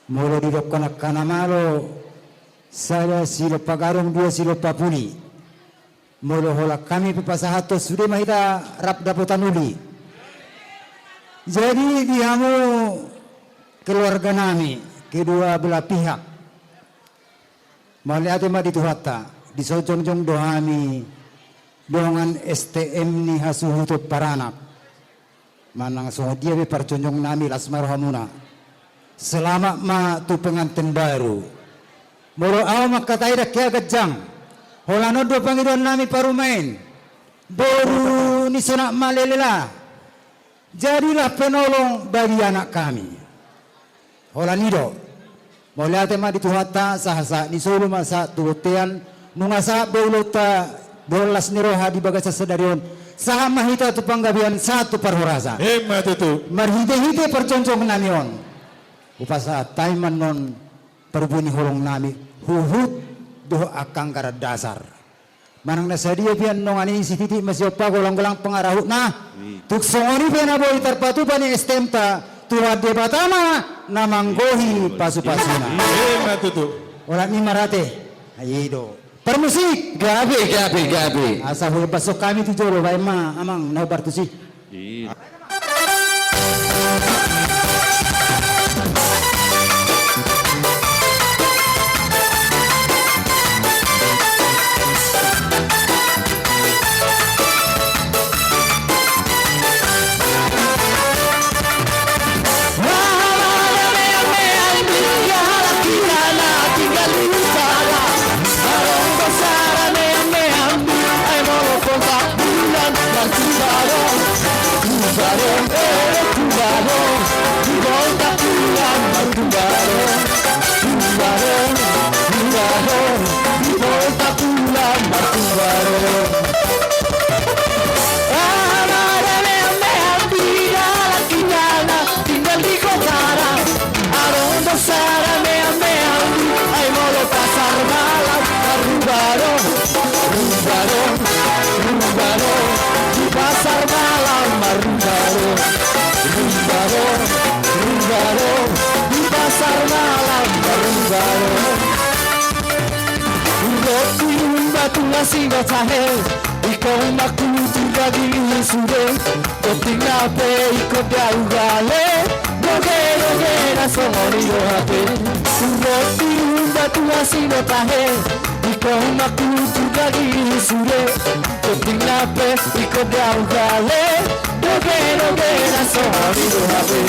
Molo di dokona kanamalo saya silo pagarong dua silo papuli. Molo hola kami pepasahato sudah mahita rap dapotan uli. Jadi dihamu keluarga nami kedua belah pihak. Mali ate ma dituhata disojong-jong dohami dongan STM ni hasuhuto paranak. Manang so dia be parconjong nami lasmarhamuna. Selamat ma tu pengantin baru. Moro aw makatai dak kaya gajang. Holano do pangiron nami parumain. Baru ni sonak malelela. Jadilah penolong bagi anak kami. Holanido. Moliate ma dituhata sahasa ni solo masa tutean nungasa beulota bolas niroha di bagasa sedarion. Saha mahita tu panggabian satu parhorasa. Hemat itu. Marhide-hide perconcong namion. Upasa taiman non perbunyi holong nami huhut doh akang gara dasar. Manang nasadia pian nong ani si titik masih opa golang-golang pengarahut nah. Tuk songoni pian aboy terpatu pani estemta tuha debatama namanggohi pasu-pasuna. Hemat itu. Orang ni marate. Ayido. Permusik. Gabi. Asa boleh pasok kami tu joro bae ma amang naubar tu sih. Nasi bacahe, ikaw makutu bagi sude, koting nape ikut jauh gale, doge na somori dohape. Roti batu nasi bacahe, ikaw makutu bagi sude, koting nape ikut jauh gale, doge na somori dohape.